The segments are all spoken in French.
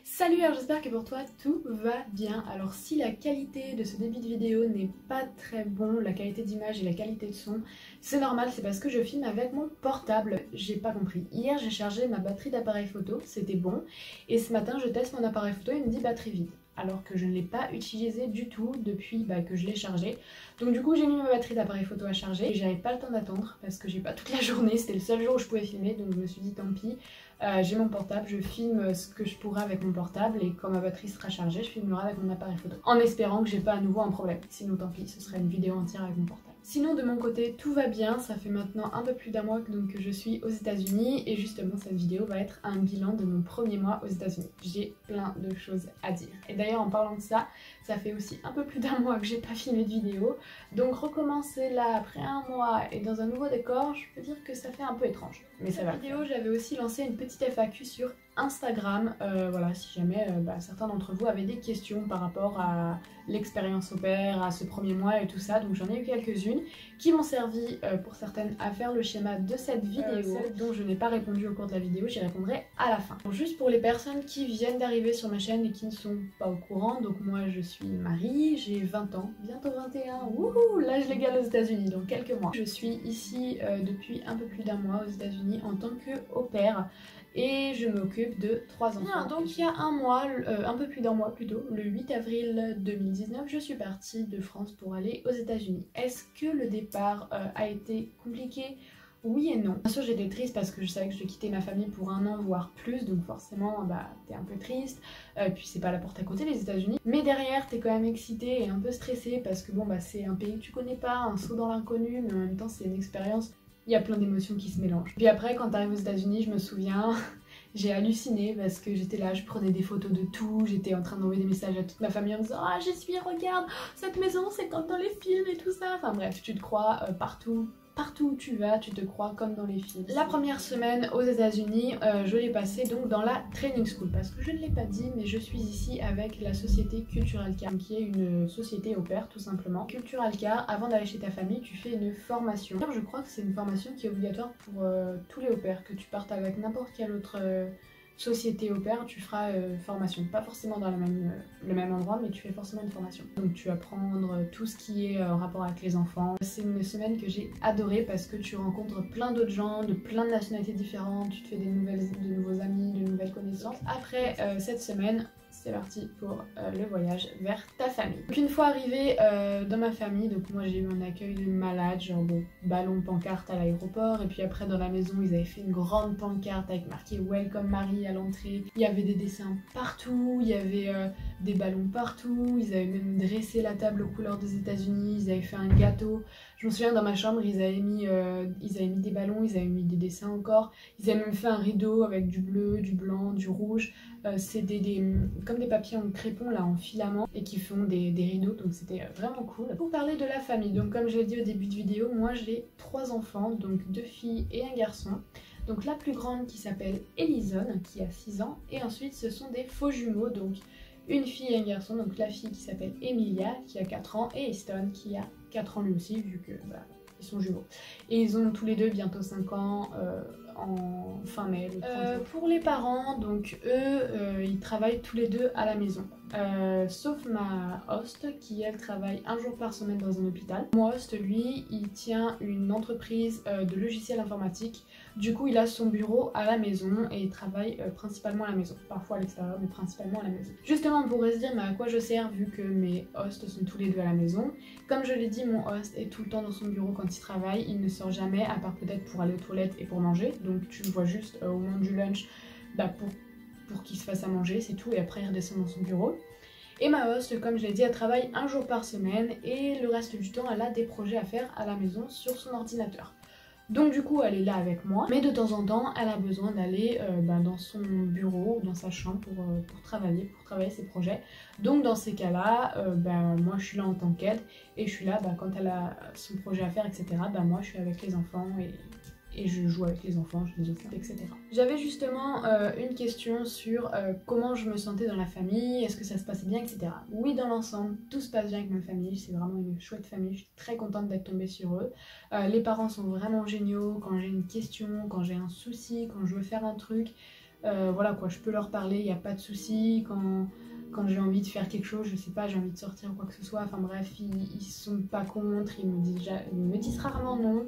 Salut, alors j'espère que pour toi tout va bien. Alors si la qualité de ce début de vidéo n'est pas très bon, la qualité d'image et la qualité de son, c'est normal, c'est parce que je filme avec mon portable. J'ai pas compris. Hier j'ai chargé ma batterie d'appareil photo, c'était bon, et ce matin je teste mon appareil photo et il me dit batterie vide. Alors que je ne l'ai pas utilisé du tout depuis que je l'ai chargé. Donc du coup j'ai mis ma batterie d'appareil photo à charger et j'avais pas le temps d'attendre parce que j'ai pas toute la journée, c'était le seul jour où je pouvais filmer, donc je me suis dit tant pis, j'ai mon portable, je filme ce que je pourrai avec mon portable et quand ma batterie sera chargée je filmerai avec mon appareil photo. En espérant que j'ai pas à nouveau un problème, sinon tant pis, ce serait une vidéo entière avec mon portable. Sinon de mon côté tout va bien, ça fait maintenant un peu plus d'un mois que je suis aux États-Unis et justement cette vidéo va être un bilan de mon premier mois aux États-Unis. J'ai plein de choses à dire. Et d'ailleurs en parlant de ça, ça fait aussi un peu plus d'un mois que j'ai pas filmé de vidéo, donc recommencer là après un mois et dans un nouveau décor, je peux dire que ça fait un peu étrange. Mais ça va. Cette vidéo, j'avais aussi lancé une petite FAQ sur Instagram, voilà, si jamais certains d'entre vous avaient des questions par rapport à l'expérience au pair, à ce premier mois et tout ça, donc j'en ai eu quelques-unes qui m'ont servi pour certaines à faire le schéma de cette vidéo. Celle dont je n'ai pas répondu au cours de la vidéo, j'y répondrai à la fin. Donc, juste pour les personnes qui viennent d'arriver sur ma chaîne et qui ne sont pas au courant, donc moi je suis Marie, j'ai 20 ans, bientôt 21, wouhou, l'âge légal aux États-Unis, donc quelques mois. Je suis ici depuis un peu plus d'un mois aux États-Unis en tant que au pair. Et je m'occupe de 3 enfants. Bien, donc il y a un mois, un peu plus d'un mois plutôt, le 8 avril 2019, je suis partie de France pour aller aux États-Unis. Est-ce que le départ a été compliqué ? Oui et non. Bien sûr j'étais triste parce que je savais que je quittais ma famille pour un an voire plus, donc forcément t'es un peu triste, puis c'est pas la porte à côté les États-Unis, mais derrière t'es quand même excitée et un peu stressée parce que c'est un pays que tu connais pas, un saut dans l'inconnu, mais en même temps c'est une expérience. Il y a plein d'émotions qui se mélangent. Puis après, quand t'arrives aux États-Unis, je me souviens, j'ai halluciné parce que j'étais là, je prenais des photos de tout, j'étais en train d'envoyer des messages à toute ma famille en me disant « Ah, j'y suis, regarde, cette maison, c'est comme dans les films et tout ça ». Enfin bref, tu te crois partout où tu vas, tu te crois comme dans les films. La première semaine aux États-Unis, je l'ai passée donc dans la training school parce que je ne l'ai pas dit, mais je suis ici avec la société Cultural Car, qui est une société au pair tout simplement. Cultural Car, avant d'aller chez ta famille, tu fais une formation. Je crois que c'est une formation qui est obligatoire pour tous les au pairs, que tu partes avec n'importe quelle autre société au pair, tu feras formation. Pas forcément dans le même endroit, mais tu fais forcément une formation. Donc tu vas apprendre tout ce qui est en rapport avec les enfants. C'est une semaine que j'ai adorée parce que tu rencontres plein d'autres gens, de plein de nationalités différentes, tu te fais de nouveaux amis, de nouvelles connaissances. Après cette semaine, c'est parti pour le voyage vers ta famille. Donc une fois arrivée dans ma famille, donc moi j'ai eu un accueil de malade, genre ballon pancarte à l'aéroport, et puis après dans la maison ils avaient fait une grande pancarte avec marqué Welcome Marie à l'entrée. Il y avait des dessins partout, il y avait des ballons partout, ils avaient même dressé la table aux couleurs des États-Unis, ils avaient fait un gâteau. Je me souviens dans ma chambre ils avaient mis des ballons, ils avaient mis des dessins encore, ils avaient même fait un rideau avec du bleu, du blanc, du rouge. C'est comme des papiers en crépon là en filament et qui font des rideaux, donc c'était vraiment cool. Pour parler de la famille, donc comme je l'ai dit au début de vidéo, moi j'ai 3 enfants, donc 2 filles et un garçon. Donc la plus grande qui s'appelle Elison qui a 6 ans et ensuite ce sont des faux jumeaux, donc une fille et un garçon, donc la fille qui s'appelle Emilia qui a 4 ans et Easton qui a 4 ans lui aussi vu que ils sont jumeaux. Et ils ont tous les deux bientôt 5 ans en fin mai. Pour les parents, donc eux, ils travaillent tous les deux à la maison. Sauf ma host qui elle travaille un jour par semaine dans un hôpital. Mon host lui il tient une entreprise de logiciels informatiques, du coup il a son bureau à la maison et il travaille principalement à la maison, parfois à l'extérieur mais principalement à la maison. Justement on pourrait se dire mais à quoi je sers vu que mes hosts sont tous les deux à la maison. Comme je l'ai dit, mon host est tout le temps dans son bureau quand il travaille, il ne sort jamais à part peut-être pour aller aux toilettes et pour manger, donc tu le vois juste au moment du lunch pour qu'il se fasse à manger, c'est tout, et après il redescend dans son bureau. Et ma host, comme je l'ai dit, elle travaille un jour par semaine et le reste du temps elle a des projets à faire à la maison sur son ordinateur. Donc du coup elle est là avec moi, mais de temps en temps elle a besoin d'aller dans son bureau ou dans sa chambre pour travailler ses projets. Donc dans ces cas-là, moi je suis là en tant qu'aide et je suis là quand elle a son projet à faire, etc. Moi je suis avec les enfants et je joue avec les enfants, je les occupe, etc. J'avais justement une question sur comment je me sentais dans la famille, est-ce que ça se passait bien, etc. Oui, dans l'ensemble, tout se passe bien avec ma famille, c'est vraiment une chouette famille, je suis très contente d'être tombée sur eux. Les parents sont vraiment géniaux, quand j'ai une question, quand j'ai un souci, quand je veux faire un truc, voilà quoi, je peux leur parler, il n'y a pas de souci, quand j'ai envie de faire quelque chose, je sais pas, j'ai envie de sortir ou quoi que ce soit, enfin bref, ils sont pas contre, ils me disent rarement non.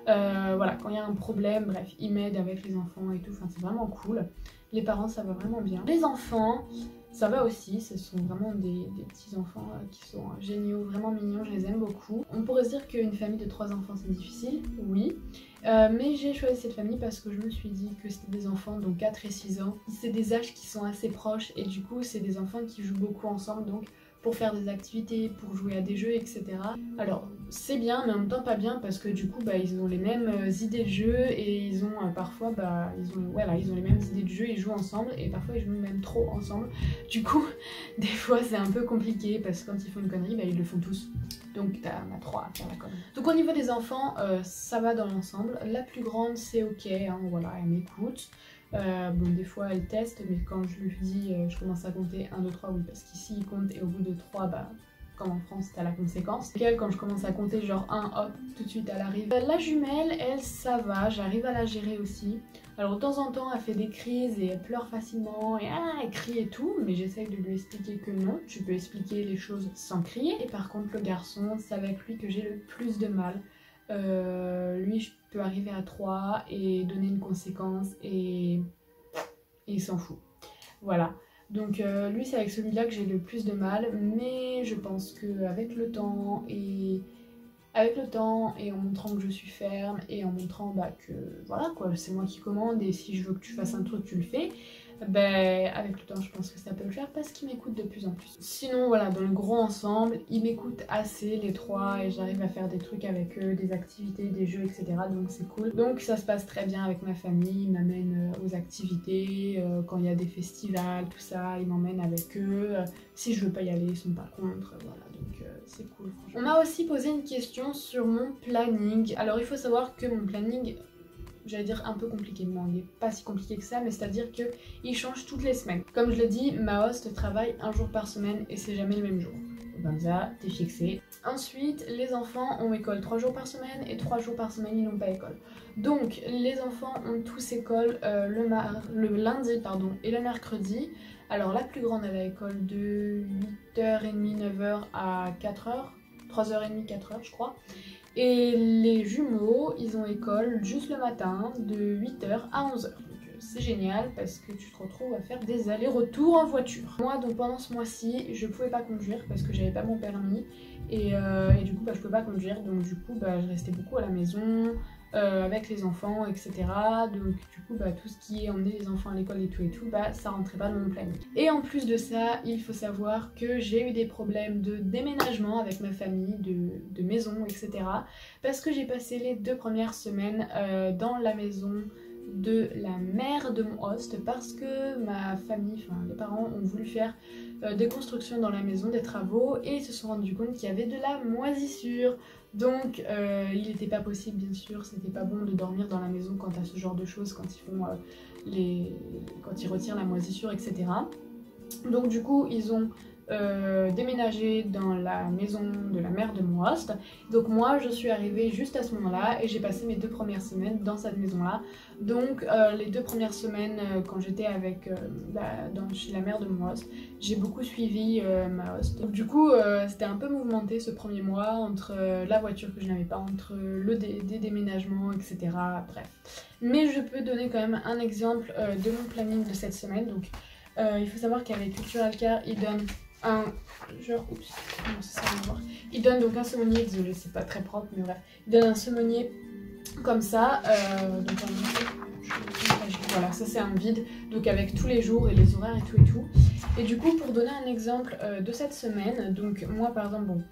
Voilà, quand il y a un problème, bref, ils m'aident avec les enfants et tout, enfin c'est vraiment cool. Les parents, ça va vraiment bien. Les enfants, ça va aussi, ce sont vraiment des petits enfants qui sont géniaux, vraiment mignons, je les aime beaucoup. On pourrait se dire qu'une famille de 3 enfants c'est difficile, oui. Mais j'ai choisi cette famille parce que je me suis dit que c'était des enfants, donc 4 et 6 ans. C'est des âges qui sont assez proches et du coup c'est des enfants qui jouent beaucoup ensemble, donc pour faire des activités, pour jouer à des jeux, etc. Alors c'est bien mais en même temps pas bien parce que du coup ils ont les mêmes idées de jeu et ils ont parfois ils ont les mêmes idées de jeu, ils jouent ensemble et parfois ils jouent même trop ensemble. Du coup des fois c'est un peu compliqué parce que quand ils font une connerie ils le font tous. Donc t'en as 3 à faire la connerie. Donc au niveau des enfants ça va dans l'ensemble. La plus grande c'est ok, hein, voilà, elle m'écoute. Bon, des fois elle teste, mais quand je lui dis je commence à compter 1, 2, 3, oui, parce qu'ici il compte et au bout de 3, comme en France, t'as la conséquence. Et elle, quand je commence à compter genre 1, hop, tout de suite elle arrive. La jumelle, elle, ça va, j'arrive à la gérer aussi. Alors de temps en temps, elle fait des crises et elle pleure facilement et elle crie et tout, mais j'essaye de lui expliquer que non, tu peux expliquer les choses sans crier. Et par contre, le garçon, c'est avec lui que j'ai le plus de mal. Lui je peux arriver à 3 et donner une conséquence et il s'en fout. Voilà. Donc lui c'est avec celui-là que j'ai le plus de mal, mais je pense qu'avec le temps et en montrant que je suis ferme et en montrant que voilà quoi, c'est moi qui commande et si je veux que tu fasses un truc tu le fais, avec le temps je pense que ça peut le faire parce qu'ils m'écoutent de plus en plus. Sinon voilà, dans le gros ensemble, ils m'écoutent assez les 3 et j'arrive à faire des trucs avec eux, des activités, des jeux, etc. Donc c'est cool. Donc ça se passe très bien avec ma famille, ils m'amènent aux activités, quand il y a des festivals, tout ça, ils m'emmènent avec eux. Si je veux pas y aller, ils sont pas contre, voilà, donc c'est cool franchement. On m'a aussi posé une question sur mon planning. Alors il faut savoir que mon planning, j'allais dire un peu compliqué, non il n'est pas si compliqué que ça, mais c'est-à-dire qu'il change toutes les semaines. Comme je l'ai dit, ma host travaille 1 jour par semaine et c'est jamais le même jour. Comme ça, t'es fixé. Ensuite, les enfants ont école 3 jours par semaine et 3 jours par semaine ils n'ont pas école. Donc les enfants ont tous école le lundi et le mercredi. Alors la plus grande elle a école de 8h30, 9h à 4h, 3h30, 4h je crois. Et les jumeaux, ils ont école juste le matin de 8h à 11h. Donc c'est génial parce que tu te retrouves à faire des allers-retours en voiture. Moi donc pendant ce mois-ci, je pouvais pas conduire parce que j'avais pas mon permis et du coup je pouvais pas conduire, donc du coup je restais beaucoup à la maison avec les enfants, etc. Donc du coup tout ce qui est emmener les enfants à l'école et tout ça rentrait pas dans mon planning. Et en plus de ça, il faut savoir que j'ai eu des problèmes de déménagement avec ma famille, de maison, etc. Parce que j'ai passé les 2 premières semaines dans la maison de la mère de mon host parce que ma famille, enfin les parents ont voulu faire des constructions dans la maison, des travaux et se sont rendus compte qu'il y avait de la moisissure. Donc il n'était pas possible bien sûr, c'était pas bon de dormir dans la maison quand t'as ce genre de choses, quand ils font quand ils retirent la moisissure, etc. Donc du coup ils ont déménagé dans la maison de la mère de mon host. Donc moi je suis arrivée juste à ce moment là et j'ai passé mes 2 premières semaines dans cette maison là. Donc les 2 premières semaines quand j'étais avec chez la mère de mon host, j'ai beaucoup suivi ma host. Donc du coup c'était un peu mouvementé ce premier mois entre la voiture que je n'avais pas, entre des déménagements, etc. Bref. Mais je peux donner quand même un exemple de mon planning de cette semaine. Donc il faut savoir qu'avec Cultural Car, ils donnent il donne donc un semonier, désolé c'est pas très propre mais bref, il donne un semonier comme ça, donc voilà, ça c'est un vide, donc avec tous les jours et les horaires et tout. Et du coup pour donner un exemple de cette semaine, donc moi par exemple, bon,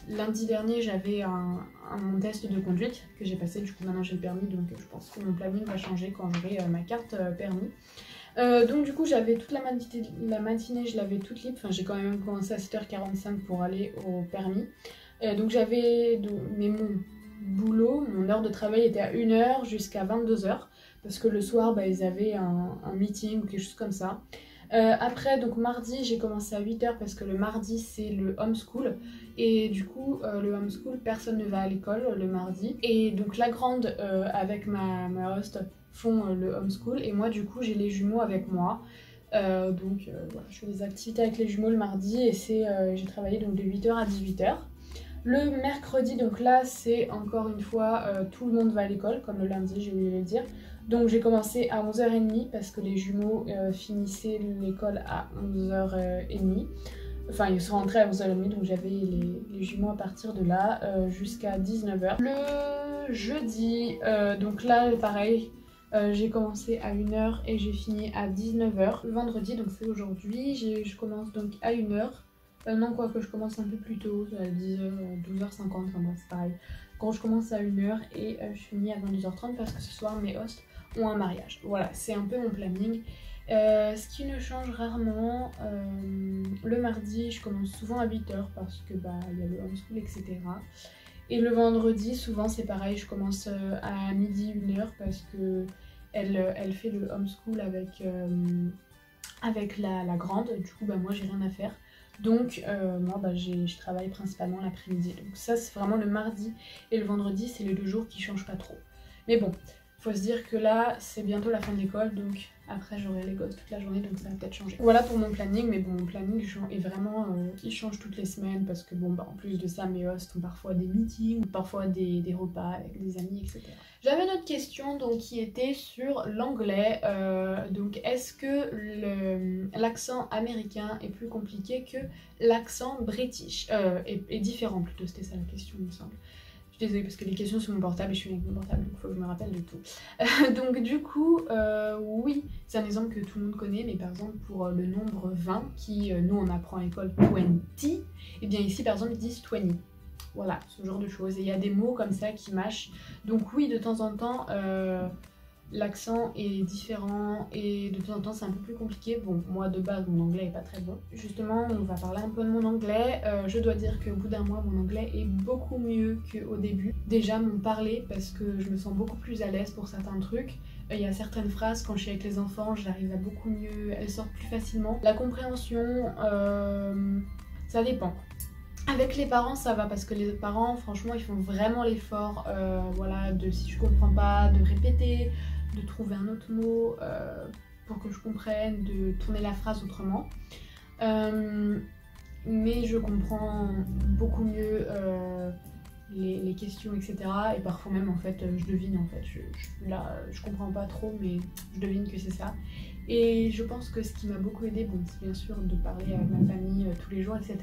lundi dernier j'avais mon test de conduite que j'ai passé, du coup maintenant j'ai le permis, donc je pense que mon planning va changer quand j'aurai ma carte permis. Donc du coup j'avais toute la matinée je l'avais toute libre, enfin j'ai quand même commencé à 7h45 pour aller au permis. Donc j'avais boulot, mon heure de travail était à 1h jusqu'à 22h parce que le soir ils avaient un meeting ou quelque chose comme ça. Après donc mardi j'ai commencé à 8h parce que le mardi c'est le homeschool et du coup le homeschool personne ne va à l'école le mardi et donc la grande avec ma host font le homeschool et moi du coup j'ai les jumeaux avec moi. Voilà, je fais des activités avec les jumeaux le mardi et j'ai travaillé donc de 8h à 18h. Le mercredi, donc là c'est encore une fois tout le monde va à l'école comme le lundi, j'ai oublié de le dire. Donc j'ai commencé à 11h30 parce que les jumeaux finissaient l'école à 11h30. Enfin ils sont rentrés à 11h30 donc j'avais les jumeaux à partir de là jusqu'à 19h. Le jeudi, donc là pareil. J'ai commencé à 1h et j'ai fini à 19h. Le vendredi, donc c'est aujourd'hui, je commence donc à 1h. Non, quoique je commence un peu plus tôt, à 10h, 12h50, enfin bref, c'est pareil. Quand je commence à 1h et je finis à 22h30 parce que ce soir mes hosts ont un mariage. Voilà, c'est un peu mon planning. Ce qui ne change rarement, le mardi, je commence souvent à 8h parce que il y a le homeschool, etc. Et le vendredi, souvent c'est pareil, je commence à midi, 1h parce que elle fait le homeschool avec la grande. Du coup, moi j'ai rien à faire. Donc moi je travaille principalement l'après-midi. Donc ça c'est vraiment le mardi et le vendredi, c'est les 2 jours qui changent pas trop. Mais bon, faut se dire que là c'est bientôt la fin de l'école, donc après j'aurai les gosses toute la journée, donc ça va peut-être changer. Voilà pour mon planning, mais bon mon planning est vraiment, il change toutes les semaines parce que en plus de ça mes hosts ont parfois des meetings, parfois des repas avec des amis, etc. J'avais une autre question donc qui était sur l'anglais, donc est-ce que l'accent américain est plus compliqué que l'accent british, est différent plutôt, c'était ça la question il me semble. Désolée parce que les questions sur mon portable et je suis avec mon portable donc il faut que je me rappelle de tout. Donc du coup, oui, c'est un exemple que tout le monde connaît, mais par exemple pour le nombre 20 qui, nous on apprend à l'école 20, et bien ici par exemple ils disent 20. Voilà, ce genre de choses. Et il y a des mots comme ça qui mâchent. Donc oui, de temps en temps, l'accent est différent et de temps en temps c'est un peu plus compliqué. Bon, moi de base mon anglais est pas très bon. Justement, on va parler un peu de mon anglais. Je dois dire qu'au bout d'un mois mon anglais est beaucoup mieux qu'au début. Déjà mon parler parce que je me sens beaucoup plus à l'aise pour certains trucs. Il y a certaines phrases quand je suis avec les enfants, j'arrive à beaucoup mieux, elles sortent plus facilement. La compréhension, ça dépend. Avec les parents ça va parce que les parents franchement ils font vraiment l'effort voilà, de si je comprends pas, de répéter, de trouver un autre mot pour que je comprenne, de tourner la phrase autrement. Mais je comprends beaucoup mieux les questions, etc. Et parfois même en fait je devine en fait, je comprends pas trop mais je devine que c'est ça. Et je pense que ce qui m'a beaucoup aidé, c'est bien sûr de parler avec ma famille tous les jours, etc.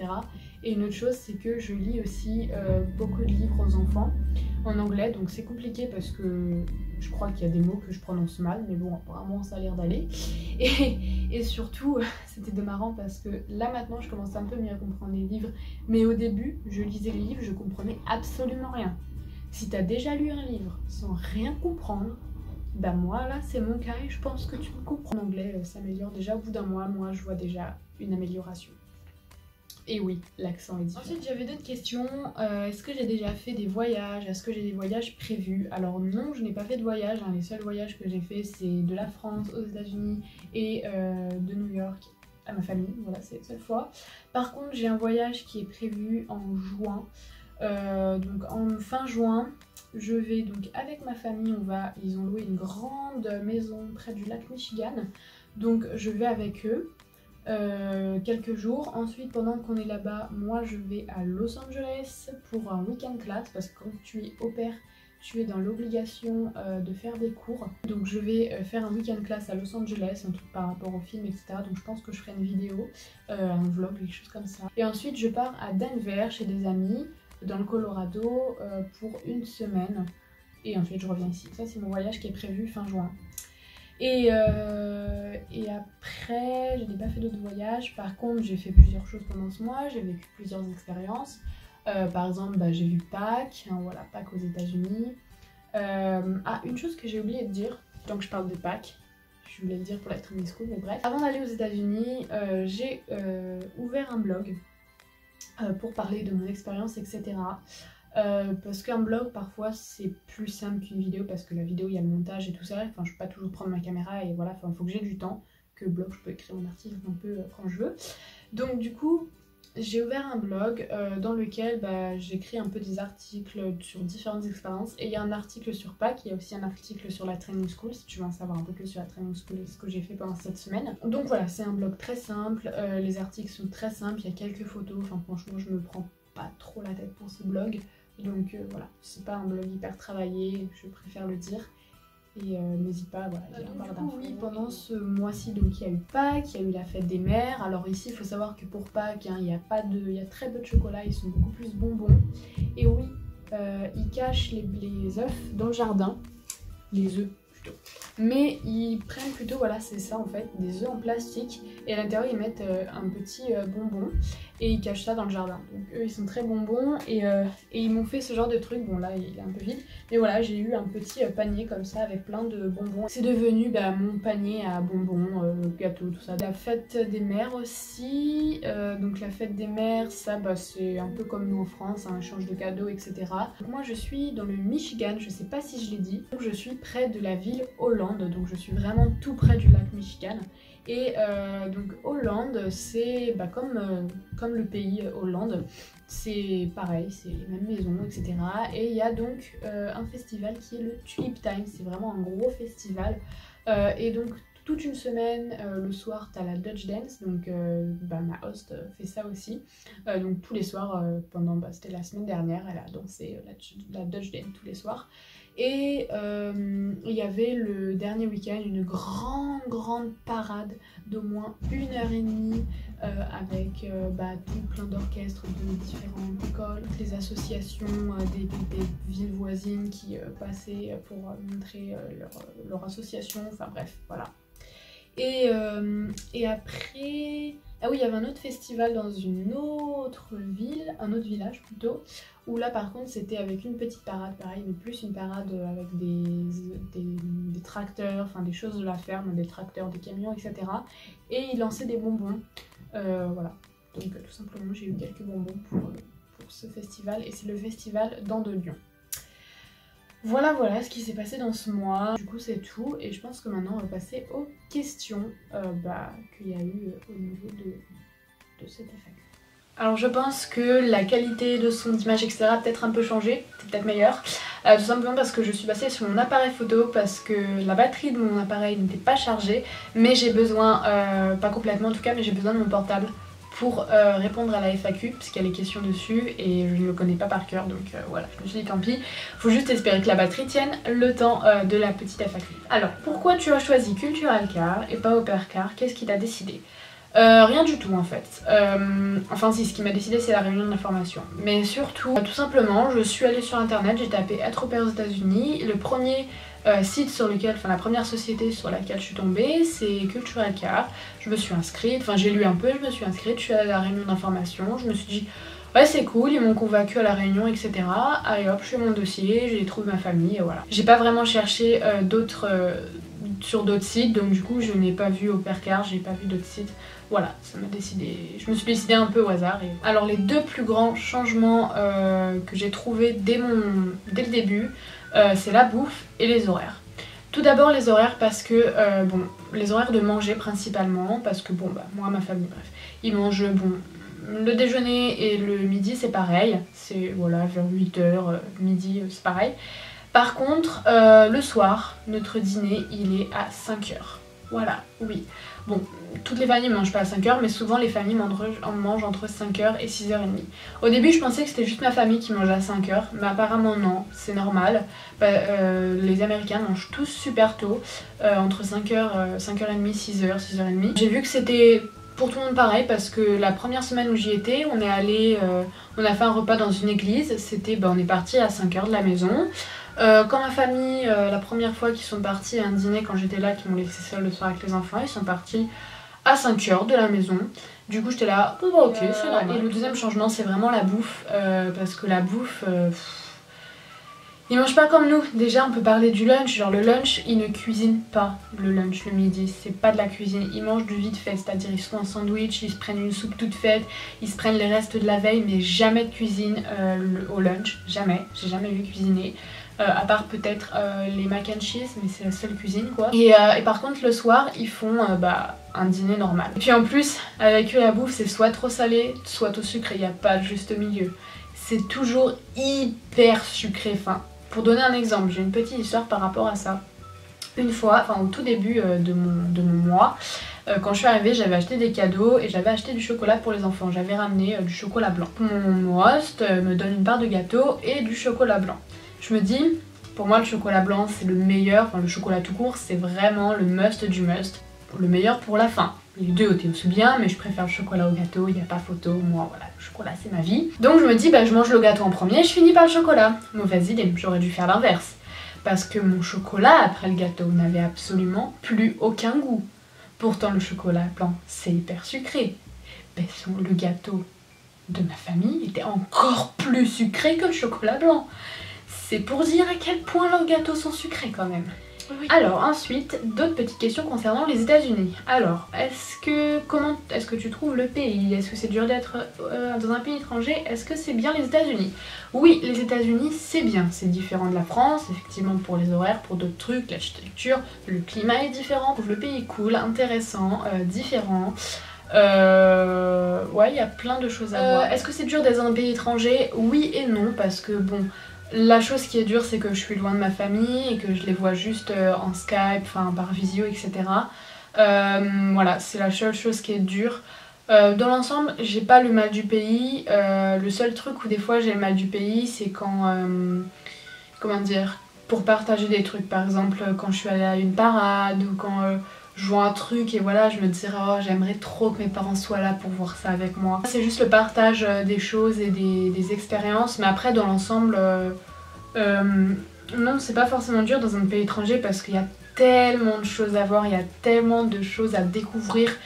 Et une autre chose, c'est que je lis aussi beaucoup de livres aux enfants en anglais, donc c'est compliqué parce que je crois qu'il y a des mots que je prononce mal, mais bon, apparemment ça a l'air d'aller. Et surtout, c'était marrant parce que là maintenant, je commence un peu mieux à comprendre les livres, mais au début, je lisais les livres, je comprenais absolument rien. Si t'as déjà lu un livre sans rien comprendre, moi là c'est mon cas et je pense que tu me comprends. En anglais s'améliore déjà au bout d'un mois, moi je vois déjà une amélioration. Et oui, l'accent est différent. Ensuite j'avais d'autres questions, est-ce que j'ai déjà fait des voyages, est-ce que j'ai des voyages prévus? Alors non, je n'ai pas fait de voyage, les seuls voyages que j'ai fait c'est de la France aux États-Unis et de New York à ma famille, voilà c'est la seule fois. Par contre j'ai un voyage qui est prévu en juin, donc en fin juin. Je vais donc avec ma famille, ils ont loué une grande maison près du lac Michigan, donc je vais avec eux quelques jours. Ensuite pendant qu'on est là-bas, moi je vais à Los Angeles pour un week-end class parce que quand tu es au pair, tu es dans l'obligation de faire des cours. Donc je vais faire un week-end class à Los Angeles, un truc par rapport au film, etc. Donc je pense que je ferai une vidéo, un vlog, quelque chose comme ça. Et ensuite je pars à Denver chez des amis dans le Colorado pour une semaine et ensuite je reviens ici. Ça c'est mon voyage qui est prévu fin juin. Et après je n'ai pas fait d'autres voyages. Par contre j'ai fait plusieurs choses pendant ce mois, j'ai vécu plusieurs expériences. Par exemple j'ai vu Pâques, voilà, Pâques aux États-Unis. Une chose que j'ai oublié de dire tant que je parle de Pâques, je voulais le dire pour la Training School, mais bref. Avant d'aller aux États-Unis, j'ai ouvert un blog pour parler de mon expérience, etc. parce qu'un blog parfois c'est plus simple qu'une vidéo parce que la vidéo il y a le montage et tout ça, enfin je peux pas toujours prendre ma caméra et voilà, il faut que j'ai du temps, que le blog je peux écrire mon article un peu quand je veux. Donc du coup j'ai ouvert un blog dans lequel j'écris un peu des articles sur différentes expériences et il y a un article sur Pâques, il y a aussi un article sur la Training School si tu veux en savoir un peu plus sur la Training School et ce que j'ai fait pendant cette semaine. Donc voilà, c'est un blog très simple, les articles sont très simples, il y a quelques photos, enfin franchement je me prends pas trop la tête pour ce blog. Donc voilà, c'est pas un blog hyper travaillé, je préfère le dire. Et n'hésite pas, voilà, il y a un barre d'infos. Oui, pendant ce mois-ci, donc il y a eu Pâques, il y a eu la fête des mères. Alors ici, il faut savoir que pour Pâques, hein, il y a très peu de chocolat, ils sont beaucoup plus bonbons. Et oui, ils cachent les œufs dans le jardin, les œufs plutôt. Mais ils prennent plutôt, voilà, c'est ça en fait, des œufs en plastique. Et à l'intérieur, ils mettent un petit bonbon. Et ils cachent ça dans le jardin. Donc eux ils sont très bonbons et ils m'ont fait ce genre de truc. Bon là il est un peu vide. Mais voilà, j'ai eu un petit panier comme ça avec plein de bonbons. C'est devenu mon panier à bonbons, gâteaux, tout ça. La fête des mères aussi. Donc la fête des mères, ça c'est un peu comme nous en France, un échange de cadeaux, etc. Donc moi je suis dans le Michigan, je sais pas si je l'ai dit. Donc je suis près de la ville Hollande. Donc je suis vraiment tout près du lac Michigan. Et donc Hollande, c'est comme le pays Hollande, c'est pareil, c'est les mêmes maisons, etc. Et il y a donc un festival qui est le Tulip Time, c'est vraiment un gros festival. Et donc toute une semaine, le soir, t'as la Dutch Dance, donc ma host fait ça aussi. Donc tous les soirs, c'était la semaine dernière, elle a dansé la Dutch Dance tous les soirs. Et il y avait le dernier week-end une grande parade d'au moins 1h30 avec tout plein d'orchestres de différentes écoles, des associations, des villes voisines qui passaient pour montrer leur association, enfin bref, voilà. Et après... Ah oui, il y avait un autre festival dans une autre ville, un autre village plutôt, où là par contre c'était avec une petite parade, pareil, mais plus une parade avec des tracteurs, enfin des choses de la ferme, des tracteurs, des camions, etc. Et ils lançaient des bonbons, voilà. Donc tout simplement j'ai eu quelques bonbons pour ce festival, et c'est le festival d'An de Lyon. Voilà ce qui s'est passé dans ce mois. Du coup c'est tout et je pense que maintenant on va passer aux questions qu'il y a eu au niveau de cette FAQ. Alors je pense que la qualité de son, d'image, etc. a peut-être un peu changé, c'est peut-être meilleur. Tout simplement parce que je suis passée sur mon appareil photo parce que la batterie de mon appareil n'était pas chargée. Mais j'ai besoin, pas complètement en tout cas, mais j'ai besoin de mon portable pour répondre à la FAQ parce qu'il y a les questions dessus et je ne le connais pas par cœur, donc voilà, je me suis dit tant pis, faut juste espérer que la batterie tienne le temps de la petite FAQ. Alors, pourquoi tu as choisi Cultural Car et pas Opercar? Qu'est-ce qui t'a décidé? Rien du tout en fait. Enfin si, ce qui m'a décidé c'est la réunion d'information. Mais surtout, tout simplement, je suis allée sur internet, j'ai tapé être au pair aux États-Unis. Le premier site sur lequel, enfin la première société sur laquelle je suis tombée, c'est Cultural Car. Je me suis inscrite, enfin j'ai lu un peu, je me suis inscrite, je suis allée à la réunion d'information, je me suis dit ouais c'est cool, ils m'ont convaincu à la réunion, etc. Allez hop, je fais mon dossier, j'ai trouvé ma famille et voilà. J'ai pas vraiment cherché sur d'autres sites, donc du coup je n'ai pas vu Opercar, j'ai pas vu d'autres sites. Voilà, ça m'a décidé, je me suis décidée un peu au hasard. Alors les deux plus grands changements que j'ai trouvés dès le début, c'est la bouffe et les horaires. Tout d'abord les horaires parce que, les horaires de manger principalement, parce que moi, ma famille, bref, ils mangent, le déjeuner et le midi c'est pareil, c'est voilà, vers 8h, midi c'est pareil. Par contre, le soir, notre dîner il est à 5h. Voilà, oui. Bon, toutes les familles ne mangent pas à 5h, mais souvent les familles mangent entre 5h et 6h30. au début je pensais que c'était juste ma famille qui mangeait à 5h, mais apparemment non, c'est normal. Les Américains mangent tous super tôt, entre 5h, 5h30, 6h, 6h30. J'ai vu que c'était pour tout le monde pareil parce que la première semaine où j'y étais, on a fait un repas dans une église, on est parti à 5h de la maison. Quand ma famille, la première fois qu'ils sont partis à un dîner quand j'étais là, qui m'ont laissé seule le soir avec les enfants, ils sont partis à 5h de la maison. Du coup j'étais là, ok c'est normal. Et le deuxième changement c'est vraiment la bouffe, parce que la bouffe, Ils mangent pas comme nous. Déjà on peut parler du lunch, genre le lunch, ils ne cuisinent pas le lunch le midi, c'est pas de la cuisine, ils mangent du vite fait, c'est-à-dire ils se font un sandwich, ils se prennent une soupe toute faite, ils se prennent les restes de la veille, mais jamais de cuisine au lunch, jamais, j'ai jamais vu cuisiner. À part peut-être les mac and cheese, mais c'est la seule cuisine quoi. Et par contre le soir ils font un dîner normal. Et puis en plus avec eux la bouffe c'est soit trop salé, soit trop sucré, il n'y a pas de juste milieu. C'est toujours hyper sucré, enfin pour donner un exemple, j'ai une petite histoire par rapport à ça. Une fois, enfin au tout début de mon mois, quand je suis arrivée, j'avais acheté des cadeaux et j'avais acheté du chocolat pour les enfants. J'avais ramené du chocolat blanc. Mon host me donne une part de gâteau et du chocolat blanc. Je me dis, pour moi le chocolat blanc c'est le meilleur, enfin le chocolat tout court c'est vraiment le must du must. Le meilleur pour la fin. Les deux étaient aussi bien, mais je préfère le chocolat au gâteau, il n'y a pas photo, moi voilà, le chocolat c'est ma vie. Donc je me dis, je mange le gâteau en premier, je finis par le chocolat. Mauvaise idée, j'aurais dû faire l'inverse. Parce que mon chocolat après le gâteau n'avait absolument plus aucun goût. Pourtant le chocolat blanc c'est hyper sucré. Le gâteau de ma famille était encore plus sucré que le chocolat blanc. C'est pour dire à quel point leurs gâteaux sont sucrés quand même. Oui. Alors ensuite, d'autres petites questions concernant les États-Unis. Alors, comment est-ce que tu trouves le pays? Est-ce que c'est dur d'être dans un pays étranger? Est-ce que c'est bien les États-Unis? Oui, les États-Unis c'est bien, c'est différent de la France, effectivement pour les horaires, pour d'autres trucs, l'architecture, le climat est différent. Le pays est cool, intéressant, différent. Ouais, il y a plein de choses à voir. Est-ce que c'est dur d'être dans un pays étranger? Oui et non, parce que bon... La chose qui est dure c'est que je suis loin de ma famille et que je les vois juste en Skype, enfin par visio, etc. Voilà, c'est la seule chose qui est dure. Dans l'ensemble, j'ai pas le mal du pays. Le seul truc où des fois j'ai le mal du pays, c'est quand... comment dire? Pour partager des trucs, par exemple quand je suis allée à une parade ou quand... je vois un truc et voilà, je me dirais oh j'aimerais trop que mes parents soient là pour voir ça avec moi. C'est juste le partage des choses et des expériences, mais après dans l'ensemble, non c'est pas forcément dur dans un pays étranger parce qu'il y a tellement de choses à voir, il y a tellement de choses à découvrir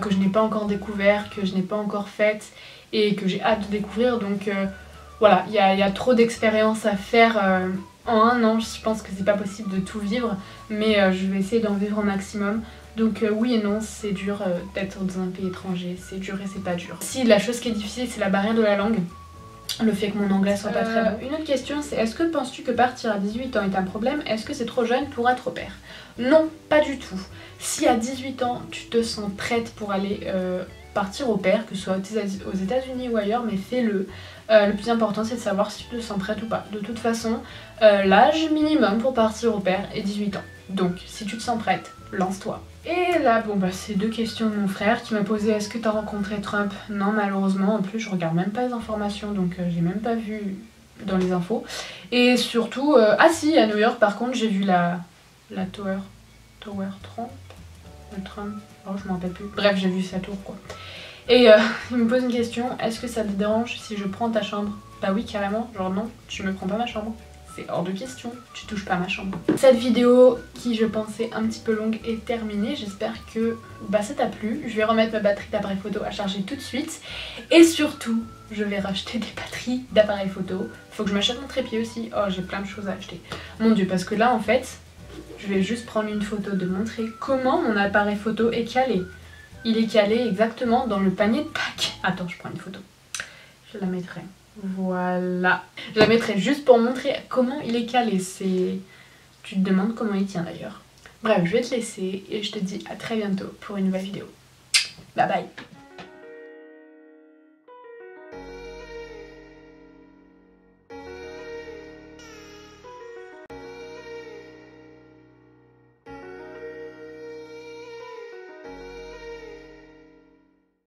que je n'ai pas encore découvert, que je n'ai pas encore faites et que j'ai hâte de découvrir, donc voilà, il y a trop d'expériences à faire en un an. Je pense que c'est pas possible de tout vivre, mais je vais essayer d'en vivre au maximum. Donc oui et non, c'est dur d'être dans un pays étranger, c'est dur et c'est pas dur. Si la chose qui est difficile c'est la barrière de la langue, le fait que mon anglais soit pas très bon. Une autre question c'est est-ce que penses-tu que partir à 18 ans est un problème? Est-ce que c'est trop jeune pour être au pair? Non, pas du tout. Si à 18 ans tu te sens prête pour aller partir au pair, que ce soit aux États-Unis ou ailleurs, mais fais-le. Le plus important c'est de savoir si tu te sens prête ou pas. De toute façon, l'âge minimum pour partir au pair est 18 ans. Donc si tu te sens prête, lance-toi. Et là, bon c'est deux questions de mon frère qui m'a posé est-ce que t'as rencontré Trump? Non malheureusement, en plus je regarde même pas les informations donc j'ai même pas vu dans les infos. Et surtout, ah si, à New York par contre j'ai vu la Tower Trump, le Trump, oh je m'en rappelle plus. Bref j'ai vu sa tour quoi. Et il me pose une question, est-ce que ça te dérange si je prends ta chambre? Bah oui carrément, genre non, tu me prends pas ma chambre. C'est hors de question, tu touches pas à ma chambre. Cette vidéo qui je pensais un petit peu longue est terminée, j'espère que ça t'a plu. Je vais remettre ma batterie d'appareil photo à charger tout de suite. Et surtout, je vais racheter des batteries d'appareil photo. Faut que je m'achète mon trépied aussi, oh j'ai plein de choses à acheter. Mon dieu, parce que là en fait, je vais juste prendre une photo de montrer comment mon appareil photo est calé. Il est calé exactement dans le panier de Pâques. Attends, je prends une photo. Je la mettrai. Voilà. Je la mettrai juste pour montrer comment il est calé. Tu te demandes comment il tient d'ailleurs. Bref, je vais te laisser et je te dis à très bientôt pour une nouvelle vidéo. Bye bye.